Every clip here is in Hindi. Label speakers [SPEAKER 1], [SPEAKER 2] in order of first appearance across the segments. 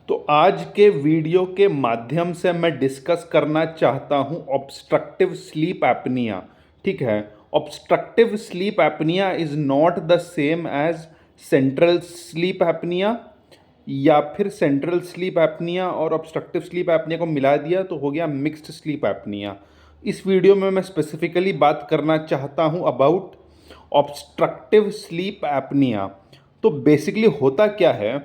[SPEAKER 1] तो आज के वीडियो के माध्यम से मैं डिस्कस करना चाहता हूं ऑब्स्ट्रक्टिव स्लीप एपनिया। ठीक है। Obstructive sleep apnea is not the same as central sleep apnea, या फिर सेंट्रल स्लीप एपनिया और ऑब्स्ट्रक्टिव स्लीप एपनिया को मिला दिया तो हो गया मिक्स्ड स्लीप एपनिया। इस वीडियो में मैं स्पेसिफिकली बात करना चाहता हूं अबाउट ऑब्स्ट्रक्टिव स्लीप एपनिया। तो बेसिकली होता क्या है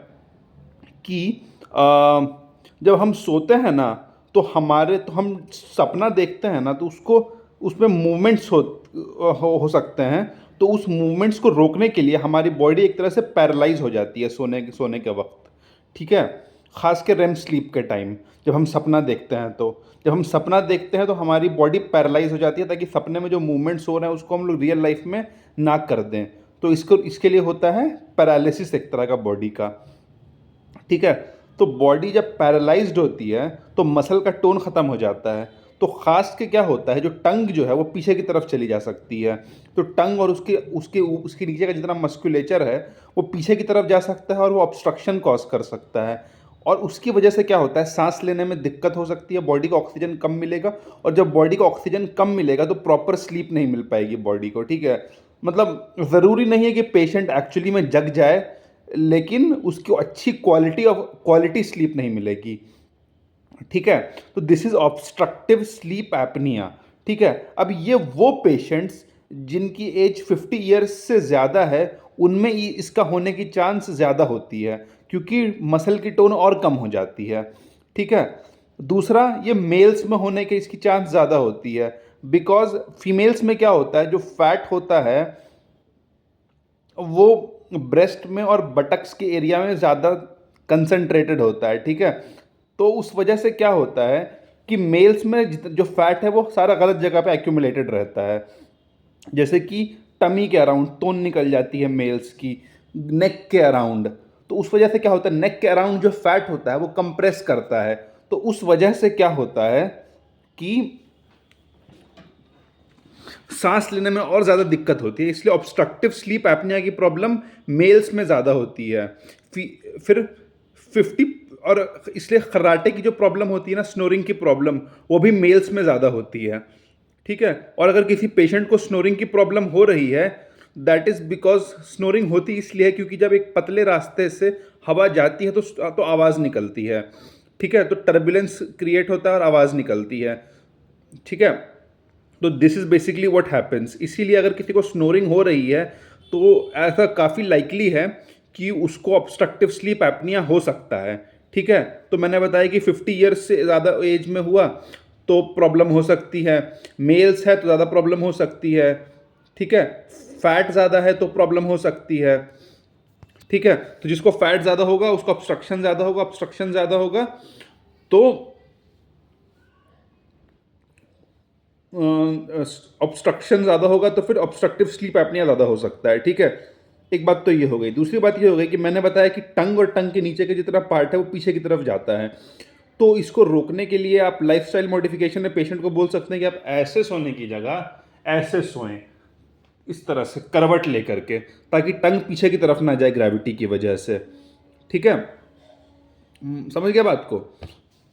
[SPEAKER 1] कि जब हम सोते हैं ना, तो हम सपना देखते हैं ना, तो उसको उसमें मूवमेंट्स हो सकते हैं। तो उस मूवमेंट्स को रोकने के लिए हमारी बॉडी एक तरह से पैरालाइज हो जाती है सोने के वक्त। ठीक है। ख़ास के रेम स्लीप के टाइम जब हम सपना देखते हैं, तो जब हम सपना देखते हैं तो हमारी बॉडी पैरालाइज हो जाती है, ताकि सपने में जो मूवमेंट्स हो रहे हैं उसको हम लोग रियल लाइफ में ना कर दें। तो इसके लिए होता है पैरालिसिस एक तरह का बॉडी का। ठीक है। तो बॉडी जब पैरालाइज्ड होती है तो मसल का टोन ख़त्म हो जाता है। तो ख़ास के क्या होता है, जो टंग जो है वो पीछे की तरफ चली जा सकती है। तो टंग और उसके नीचे का जितना मस्कुलेचर है वो पीछे की तरफ जा सकता है और वो ऑब्स्ट्रक्शन कॉज कर सकता है। और उसकी वजह से क्या होता है, सांस लेने में दिक्कत हो सकती है, बॉडी को ऑक्सीजन कम मिलेगा। और जब बॉडी को ऑक्सीजन कम मिलेगा तो प्रॉपर स्लीप नहीं मिल पाएगी बॉडी को। ठीक है। मतलब ज़रूरी नहीं है कि पेशेंट एक्चुअली में जग जाए, लेकिन उसको अच्छी क्वालिटी स्लीप नहीं मिलेगी। ठीक है। तो this is obstructive sleep apnea. ठीक है। अब ये वो पेशेंट्स जिनकी एज 50 ईयर्स से ज़्यादा है, उनमें इसका होने की चांस ज़्यादा होती है, क्योंकि मसल की टोन और कम हो जाती है। ठीक है। दूसरा, ये मेल्स में होने की इसकी चांस ज़्यादा होती है, बिकॉज फीमेल्स में क्या होता है, जो फैट होता है वो ब्रेस्ट में और बटक्स के एरिया में ज़्यादा कंसंट्रेटेड होता है। ठीक है। तो उस वजह से क्या होता है कि मेल्स में जो फैट है वो सारा गलत जगह पे एक्यूमुलेटेड रहता है। जैसे कि टमी के अराउंड तोन निकल जाती है मेल्स की, नेक के अराउंड। तो उस वजह से क्या होता है, नेक के अराउंड जो फैट होता है वो कंप्रेस करता है। तो उस वजह से क्या होता है कि सांस लेने में और ज़्यादा दिक्कत होती है। इसलिए ऑब्स्ट्रक्टिव स्लीप एपनिया की प्रॉब्लम मेल्स में ज़्यादा होती है। फिर 50, और इसलिए खर्राटे की जो प्रॉब्लम होती है ना, स्नोरिंग की प्रॉब्लम, वो भी मेल्स में ज़्यादा होती है। ठीक है। और अगर किसी पेशेंट को स्नोरिंग की प्रॉब्लम हो रही है, दैट इज़ बिकॉज स्नोरिंग होती इसलिए है क्योंकि जब एक पतले रास्ते से हवा जाती है तो आवाज़ निकलती है। ठीक है। तो टर्बुलेंस क्रिएट होता है और आवाज़ निकलती है। ठीक है। तो this is basically what happens. इसीलिए अगर किसी को स्नोरिंग हो रही है तो ऐसा काफ़ी लाइकली है कि उसको ऑब्स्ट्रक्टिव स्लीप एपनिया हो सकता है। ठीक है। तो मैंने बताया कि 50 ईयर्स से ज़्यादा एज में हुआ तो प्रॉब्लम हो सकती है, मेल्स है तो ज़्यादा प्रॉब्लम हो सकती है। ठीक है। फैट ज़्यादा है तो प्रॉब्लम हो सकती है। ठीक है। तो जिसको फैट ज़्यादा होगा उसको ऑब्स्ट्रक्शन ज़्यादा होगा, ऑब्स्ट्रक्शन ज़्यादा होगा तो ऑब्स्ट्रक्शन ज़्यादा होगा तो फिर ऑब्स्ट्रक्टिव स्लीप एपनिया ज़्यादा हो सकता है। ठीक है। एक बात तो ये हो गई। दूसरी बात ये हो गई कि मैंने बताया कि टंग और टंग के नीचे के जितना पार्ट है वो पीछे की तरफ जाता है। तो इसको रोकने के लिए आप लाइफस्टाइल मॉडिफिकेशन में पेशेंट को बोल सकते हैं कि आप ऐसे सोने की जगह ऐसे सोएं, इस तरह से करवट लेकर के, ताकि टंग पीछे की तरफ ना जाए ग्रेविटी की वजह से। ठीक है। समझ गया बात को।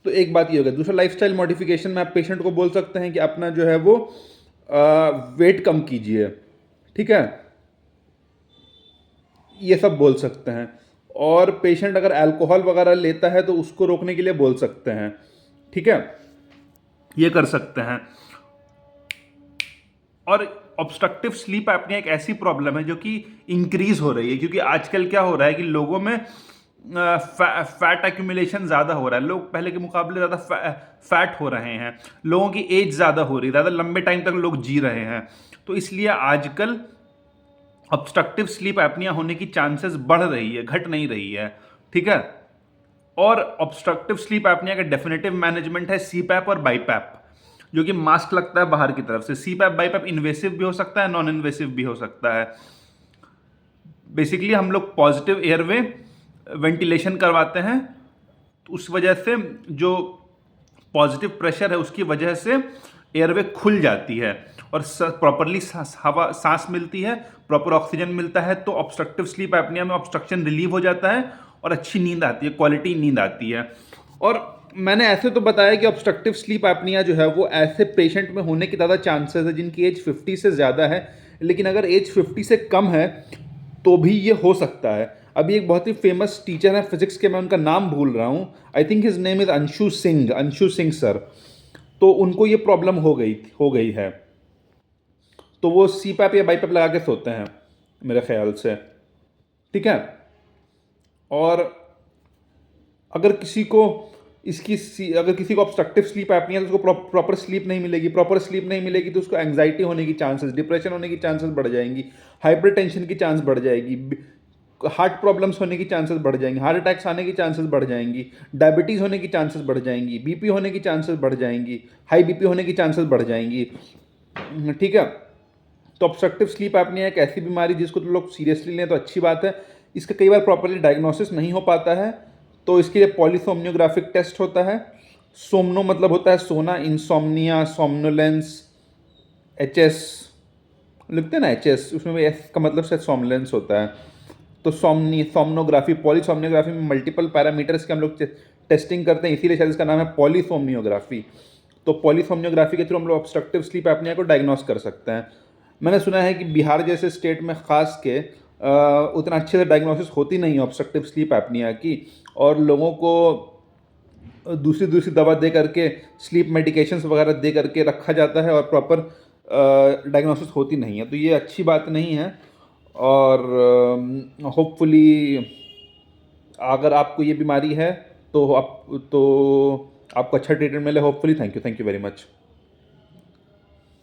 [SPEAKER 1] तो एक बात ये हो गया। दूसरा, लाइफस्टाइल मॉडिफिकेशन में आप पेशेंट को बोल सकते हैं कि अपना जो है वो वेट कम कीजिए। ठीक है। ये सब बोल सकते हैं। और पेशेंट अगर अल्कोहल वगैरह लेता है तो उसको रोकने के लिए बोल सकते हैं। ठीक है। ये कर सकते हैं। और ऑब्स्ट्रक्टिव स्लीप एपनिया एक ऐसी प्रॉब्लम है जो कि इंक्रीज हो रही है, क्योंकि आजकल क्या हो रहा है कि लोगों में फैट एक्यूमुलेशन ज़्यादा हो रहा है। लोग पहले के मुकाबले ज़्यादा फैट हो रहे हैं, लोगों की एज ज़्यादा हो रही है, ज़्यादा लंबे टाइम तक लोग जी रहे हैं। तो इसलिए आजकल ऑब्स्ट्रक्टिव स्लीप एपनिया होने की चांसेस बढ़ रही है, घट नहीं रही है। ठीक है। और ऑब्स्ट्रक्टिव स्लीप एपनिया का डेफिनेटिव मैनेजमेंट है सीपैप और बाईपैप, जो कि मास्क लगता है बाहर की तरफ से। सीपैप बाईपैप इन्वेसिव भी हो सकता है, नॉन इन्वेसिव भी हो सकता है। बेसिकली हम लोग पॉजिटिव एयरवे वेंटिलेशन करवाते हैं, तो उस वजह से जो पॉजिटिव प्रेशर है उसकी वजह से एयरवे खुल जाती है और प्रॉपरली हवा सांस मिलती है, प्रॉपर ऑक्सीजन मिलता है। तो ऑब्स्ट्रक्टिव स्लीप एपनिया में ऑब्स्ट्रक्शन रिलीव हो जाता है और अच्छी नींद आती है, क्वालिटी नींद आती है। और मैंने ऐसे तो बताया कि ऑब्स्ट्रक्टिव स्लीप एपनिया जो है वो ऐसे पेशेंट में होने के ज़्यादा चांसेस है जिनकी एज 50 से ज़्यादा है, लेकिन अगर एज 50 से कम है तो भी ये हो सकता है। अभी एक बहुत ही फेमस टीचर है फिजिक्स के, मैं उनका नाम भूल रहा हूँ, I think his name is Anshu Singh sir. तो उनको ये प्रॉब्लम हो गई है, तो वो सी पैप या बाई पैप लगा के सोते हैं मेरे ख्याल से, ठीक है। और अगर किसी को अगर किसी को ऑब्स्ट्रक्टिव स्लीप एपनिया है तो उसको प्रॉपर स्लीप नहीं मिलेगी, प्रॉपर स्लीप नहीं मिलेगी तो उसको एंग्जाइटी होने की चांसेस, डिप्रेशन होने की चांसेस बढ़ जाएंगी, हाइपर टेंशन की चांस बढ़ जाएगी, हार्ट प्रॉब्लम्स होने की चांसेस बढ़ जाएंगी, हार्ट अटैक्स आने की चांसेस बढ़ जाएंगी, डायबिटीज़ होने की चांसेस बढ़ जाएंगी, बीपी होने की चांसेस बढ़ जाएंगी, हाई बीपी होने की चांसेस बढ़ जाएंगी, ठीक है। तो ऑब्स्ट्रक्टिव स्लीप एपनिया एक ऐसी बीमारी जिसको तो लोग सीरियसली लें तो अच्छी बात है। इसका कई बार प्रॉपरली डायग्नोसिस नहीं हो पाता है, तो इसके लिए पॉलीसोम्नियोग्राफिक टेस्ट होता है। सोमनो मतलब होता है सोना, इंसोम्निया, सोमनोलेंस, एचएस लिखते हैं ना, एचएस, उसमें भी एस का मतलब शायद सोमलेंस होता है। तो सोमनोग्राफी, पॉलीसोम्नियोग्राफी में मल्टीपल पैरामीटर्स के हम लोग टेस्टिंग करते हैं, इसीलिए शायद इसका नाम है पॉलीसोम्नियोग्राफी। तो पॉलीसोम्नियोग्राफी के थ्रू हम लोग ऑब्स्ट्रक्टिव स्लीप एपनिया को डायग्नोस कर सकते हैं। मैंने सुना है कि बिहार जैसे स्टेट में खास के उतना अच्छे से डायग्नोसिस होती नहीं है ऑब्स्ट्रक्टिव स्लीप एपनिया की, और लोगों को दूसरी दूसरी दवा दे करके, स्लीप मेडिकेशंस वगैरह दे करके रखा जाता है और प्रॉपर डायग्नोसिस होती नहीं है, तो ये अच्छी बात नहीं है। और होपफुली अगर आपको ये बीमारी है तो आपको अच्छा ट्रीटमेंट मिले hopefully. Thank you very much.